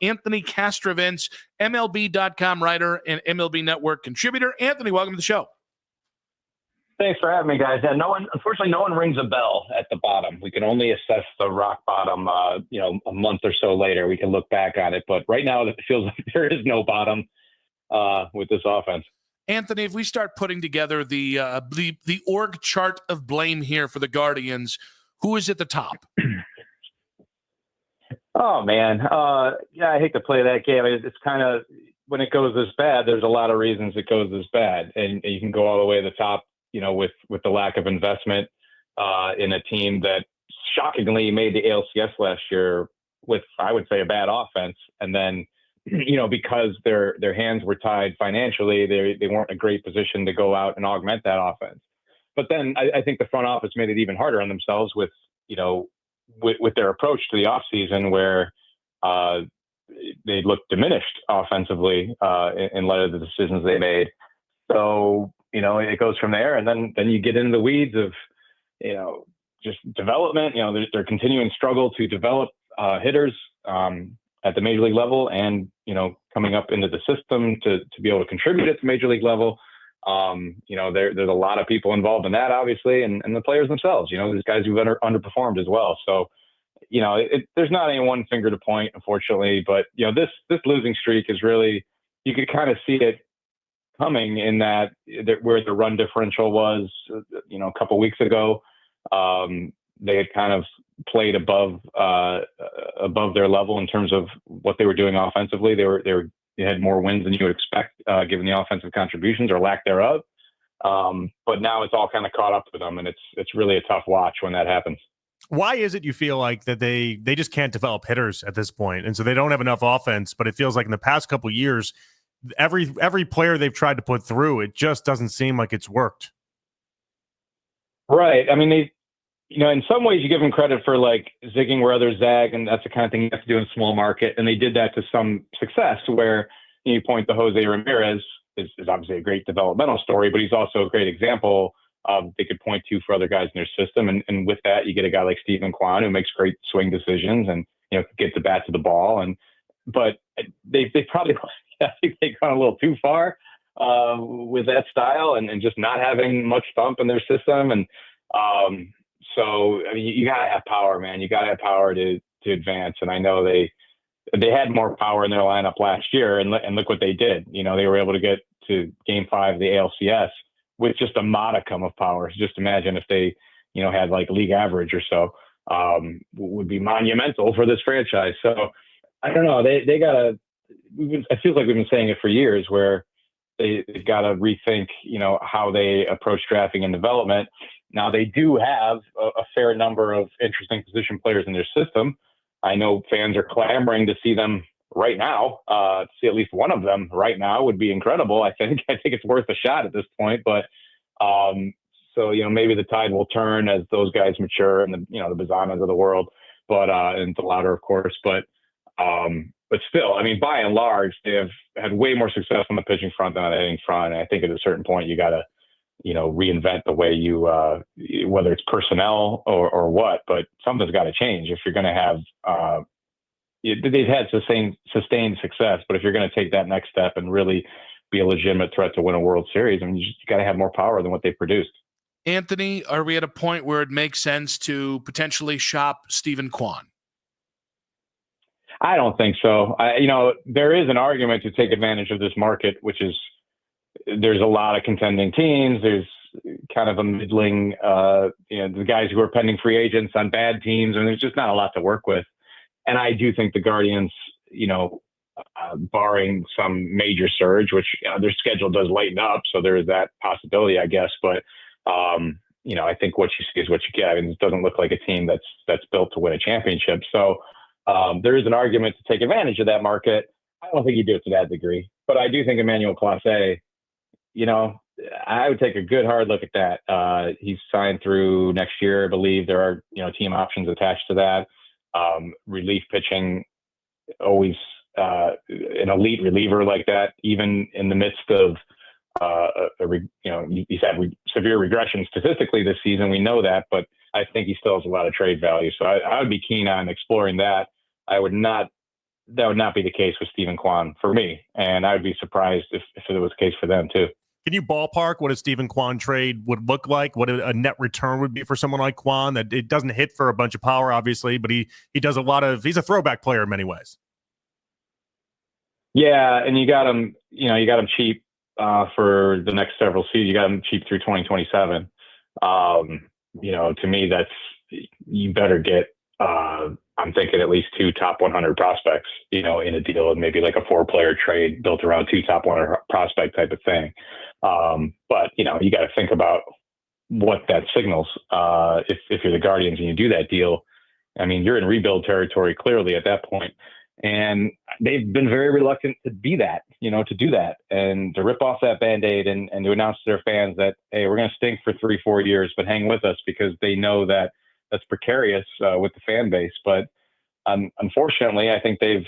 Anthony Castrovince, MLB.com writer and MLB Network contributor. Anthony, welcome to the show. Thanks for having me, guys. Yeah, unfortunately, no one rings a bell at the bottom. We can only assess the rock bottom, a month or so later. We can look back on it. But right now, it feels like there is no bottom with this offense. Anthony, if we start putting together the org chart of blame here for the Guardians, who is at the top? Oh, man. Yeah, I hate to play that game. It's kind of, when it goes this bad, there's a lot of reasons it goes this bad. And you can go all the way to the top, with the lack of investment in a team that shockingly made the ALCS last year with, I would say, a bad offense. And then, because their hands were tied financially, they weren't in a great position to go out and augment that offense. But then I think the front office made it even harder on themselves with their approach to the offseason, where they looked diminished offensively in light of the decisions they made. So, it goes from there. And then you get into the weeds of, just development. They're continuing struggle to develop hitters at the major league level and, coming up into the system to be able to contribute at the major league level. There's a lot of people involved in that, obviously, and the players themselves. There's guys who've underperformed as well. So, there's not any one finger to point, unfortunately. But this losing streak is really, you could kind of see it coming in that where the run differential was, a couple weeks ago. They had kind of played above their level in terms of what they were doing offensively. They had more wins than you would expect, given the offensive contributions or lack thereof. But now it's all kind of caught up with them, and it's really a tough watch when that happens. Why is it you feel like that they just can't develop hitters at this point, and so they don't have enough offense? But it feels like in the past couple of years, every player they've tried to put through, it just doesn't seem like it's worked. Right. I mean, they, in some ways you give them credit for like zigging where others zag, and that's the kind of thing you have to do in small market. And they did that to some success, where you point to Jose Ramirez is obviously a great developmental story, but he's also a great example they could point to for other guys in their system. And with that, you get a guy like Stephen Quan, who makes great swing decisions and, gets the bat to the ball. But they probably, I think they've gone a little too far with that style and just not having much thump in their system. And so, I mean, you gotta have power, man. You gotta have power to advance. And I know they had more power in their lineup last year, and look what they did. They were able to get to Game 5 of the ALCS with just a modicum of power. Just imagine if they, had like league average or so, would be monumental for this franchise. So I don't know. They gotta. It feels like we've been saying it for years, where they've got to rethink, how they approach drafting and development. Now they do have a fair number of interesting position players in their system. I know fans are clamoring to see them right now. To see at least one of them right now would be incredible. I think it's worth a shot at this point. But so maybe the tide will turn as those guys mature, and the Bazanas of the world, but and the Lauder, of course. But still, I mean, by and large, they have had way more success on the pitching front than on the hitting front. And I think at a certain point, you got to, reinvent the way you, whether it's personnel or what, but something's got to change if you're going to have, they've had sustained success, but if you're going to take that next step and really be a legitimate threat to win a World Series, I mean, you got to have more power than what they've produced. Anthony, are we at a point where it makes sense to potentially shop Stephen Quan? I don't think so. There is an argument to take advantage of this market, which is there's a lot of contending teams. There's kind of a middling, the guys who are pending free agents on bad teams, and there's just not a lot to work with. And I do think the Guardians, barring some major surge, which their schedule does lighten up, so there is that possibility, I guess. But I think what you see is what you get. I mean, it doesn't look like a team that's built to win a championship. So there is an argument to take advantage of that market. I don't think you do it to that degree, but I do think Emmanuel Clase, I would take a good hard look at that. He's signed through next year, I believe. There are, team options attached to that. Relief pitching, always an elite reliever like that, even in the midst of, he's had severe regression statistically this season. We know that, but I think he still has a lot of trade value. So I would be keen on exploring that. I would not that would not be the case with Stephen Quan for me. And I would be surprised if it was the case for them too. Can you ballpark what a Stephen Quan trade would look like? What a net return would be for someone like Quan? That it doesn't hit for a bunch of power, obviously, but he does a lot of. He's a throwback player in many ways. Yeah, and you got him cheap for the next several seasons. You got him cheap through 2027. To me, that's you better get. I'm thinking at least 2 top 100 prospects, in a deal, and maybe like a 4-player trade built around 2 top 100 prospect type of thing. But you got to think about what that signals. If you're the Guardians and you do that deal, I mean, you're in rebuild territory clearly at that point. And they've been very reluctant to be that, to do that and to rip off that Band-Aid and to announce to their fans that, hey, we're going to stink for 3-4 years, but hang with us, because they know that that's precarious with the fan base. But unfortunately, I think they've,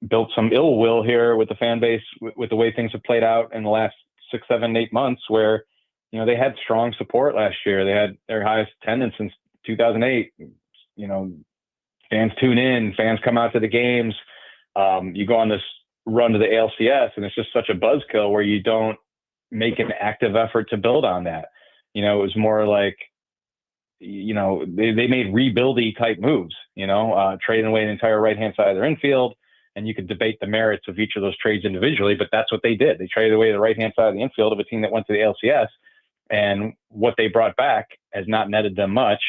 built some ill will here with the fan base with the way things have played out in the last 6, 7, 8 months, where, they had strong support last year. They had their highest attendance since 2008. Fans tune in, fans come out to the games. You go on this run to the ALCS, and it's just such a buzzkill where you don't make an active effort to build on that. It was more like, they made rebuildy type moves, trading away an entire right-hand side of their infield. And you could debate the merits of each of those trades individually, but that's what they did. They traded away the right-hand side of the infield of a team that went to the ALCS, and what they brought back has not netted them much.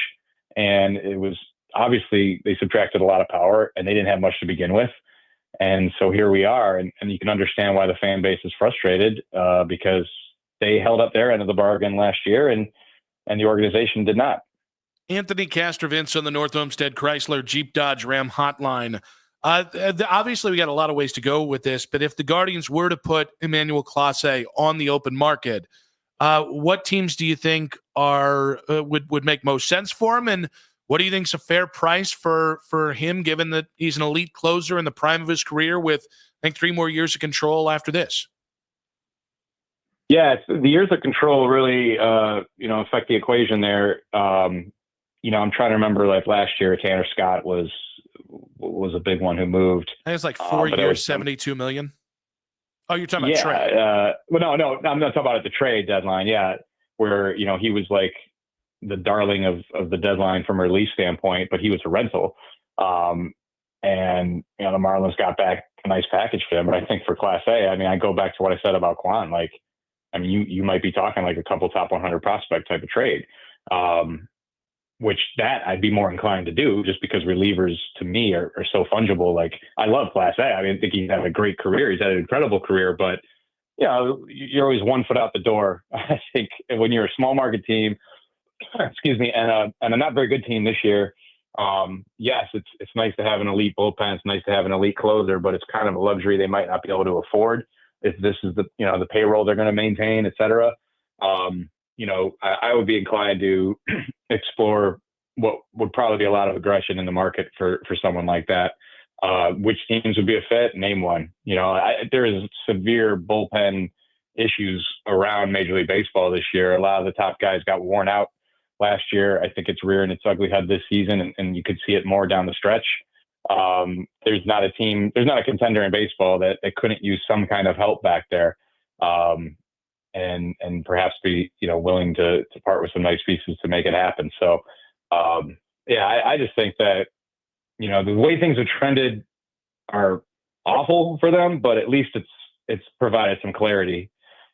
And it was obviously they subtracted a lot of power, and they didn't have much to begin with. And so here we are, and you can understand why the fan base is frustrated because they held up their end of the bargain last year, and the organization did not. Anthony Castrovince on the North Olmsted Chrysler Jeep Dodge Ram hotline. Obviously, we got a lot of ways to go with this, but if the Guardians were to put Emmanuel Clase on the open market, what teams do you think would make most sense for him, and what do you think is a fair price for him, given that he's an elite closer in the prime of his career with, I think, 3 more years of control after this? Yeah, the years of control really, affect the equation there. I'm trying to remember, like last year, Tanner Scott was a big one who moved. I think it's like 4 years, $72 million. Oh, you're talking about trade? Well, no, I'm not talking about at the trade deadline. Yeah, where he was like the darling of the deadline from a release standpoint, but he was a rental. And the Marlins got back a nice package for him. But I think for Class A, I mean, I go back to what I said about Quan. Like, I mean, you might be talking like a couple top 100 prospect type of trade. Which that I'd be more inclined to do, just because relievers to me are so fungible. Like, I love Class A. I mean, I think he's had a great career. He's had an incredible career, but you're always 1 foot out the door. I think when you're a small market team, excuse me, and a not very good team this year, yes, it's nice to have an elite bullpen. It's nice to have an elite closer, but it's kind of a luxury they might not be able to afford if this is the payroll they're going to maintain, et cetera. I would be inclined to explore what would probably be a lot of aggression in the market for someone like that. Which teams would be a fit? Name one. There is severe bullpen issues around Major League Baseball this year. A lot of the top guys got worn out last year. I think it's rearing its ugly head this season, and you could see it more down the stretch. There's not a contender in baseball that couldn't use some kind of help back there. And perhaps be, willing to part with some nice pieces to make it happen. So, I just think that, the way things have trended are awful for them, but at least it's provided some clarity,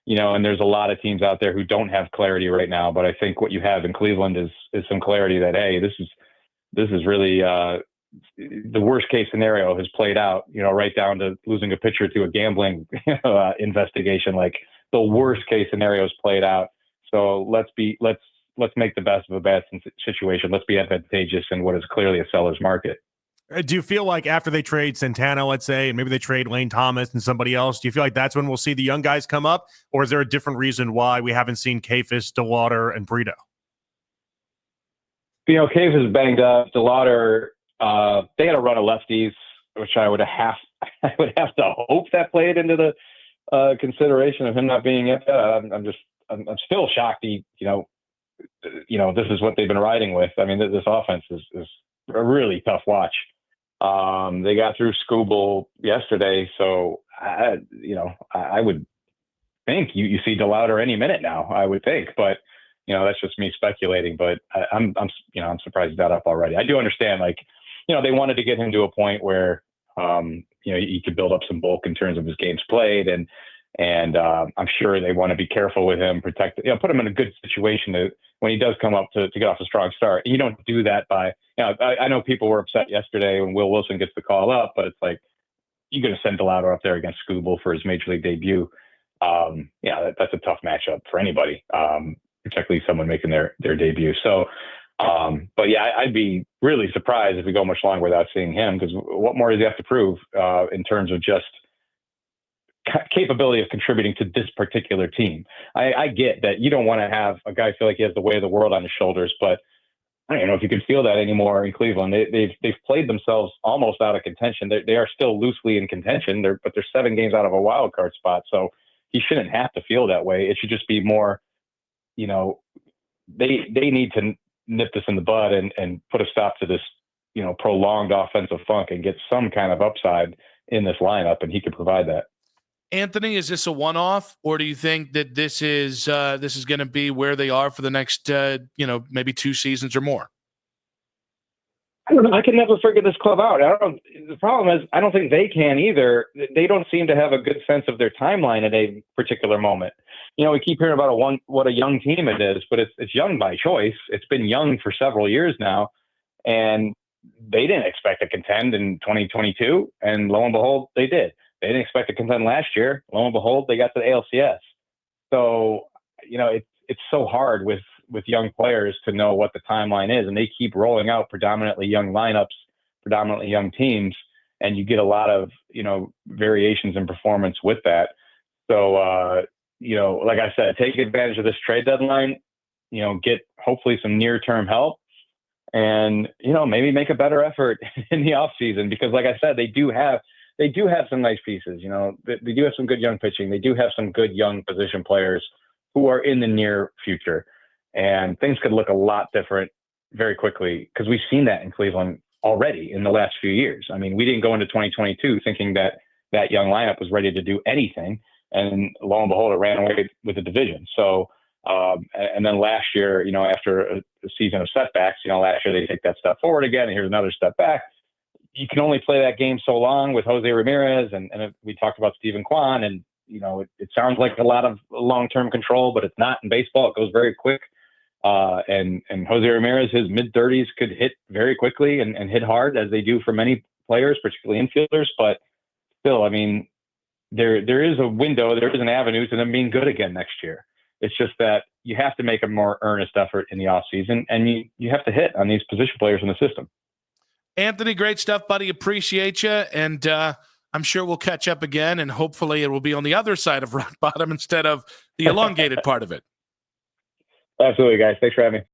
and there's a lot of teams out there who don't have clarity right now. But I think what you have in Cleveland is some clarity that, hey, this is really, the worst case scenario has played out, right down to losing a pitcher to a gambling investigation. Like, the worst case scenario is played out. So let's make the best of a bad situation. Let's be advantageous in what is clearly a seller's market. Do you feel like after they trade Santana, let's say, and maybe they trade Lane Thomas and somebody else, do you feel like that's when we'll see the young guys come up? Or is there a different reason why we haven't seen Kafis, DeLauder, and Brito? Kafis is banged up. DeLauder, they had a run of lefties, which I would have to hope that played into the consideration of him not being it. I'm still shocked. This is what they've been riding with. I mean, this offense is a really tough watch. They got through Scooble yesterday, so I would think you see DeLauder any minute now. I would think, but that's just me speculating. But I'm surprised he's not up already. I do understand, like, they wanted to get him to a point where he could build up some bulk in terms of his games played, and I'm sure they want to be careful with him, protect, put him in a good situation to when he does come up to get off a strong start. And you don't do that by, I know people were upset yesterday when Will Wilson gets the call up, but it's like, you're going to send DeLauder up there against Scooble for his major league debut. That's a tough matchup for anybody, particularly someone making their debut. So, but yeah, I'd be really surprised if we go much longer without seeing him, because what more does he have to prove in terms of just capability of contributing to this particular team? I get that you don't want to have a guy feel like he has the weight of the world on his shoulders, but I don't know if you can feel that anymore in Cleveland. They've played themselves almost out of contention. They are still loosely in contention, but they're 7 games out of a wild card spot. So he shouldn't have to feel that way. It should just be more, they need to nip this in the bud and put a stop to this, prolonged offensive funk and get some kind of upside in this lineup, and he could provide that. Anthony, is this a one-off, or do you think that this is going to be where they are for the next, maybe 2 seasons or more? I don't know. I can never figure this club out. The problem is, I don't think they can either. They don't seem to have a good sense of their timeline at a particular moment. We keep hearing about what a young team it is, but it's young by choice. It's been young for several years now, and they didn't expect to contend in 2022, and lo and behold, they did. They didn't expect to contend last year. Lo and behold, they got to the ALCS. So, it's so hard with young players to know what the timeline is, and they keep rolling out predominantly young lineups, predominantly young teams, and you get a lot of, variations in performance with that. So, like I said, take advantage of this trade deadline, get hopefully some near-term help, and, maybe make a better effort in the offseason, because like I said, they do have some nice pieces. They do have some good young pitching. They do have some good young position players who are in the near future, and things could look a lot different very quickly, because we've seen that in Cleveland already in the last few years. I mean, we didn't go into 2022 thinking that young lineup was ready to do anything, and lo and behold, it ran away with the division. So, and then last year, after a season of setbacks, last year they take that step forward again, and here's another step back. You can only play that game so long with Jose Ramirez, and we talked about Steven Quan, and it sounds like a lot of long-term control, but it's not in baseball. It goes very quick. And Jose Ramirez, his mid-30s, could hit very quickly and hit hard, as they do for many players, particularly infielders. But still, I mean, there is a window, there is an avenue to them being good again next year. It's just that you have to make a more earnest effort in the offseason, and you have to hit on these position players in the system. Anthony, great stuff, buddy. Appreciate you. And I'm sure we'll catch up again, and hopefully it will be on the other side of rock bottom instead of the elongated part of it. Absolutely, guys. Thanks for having me.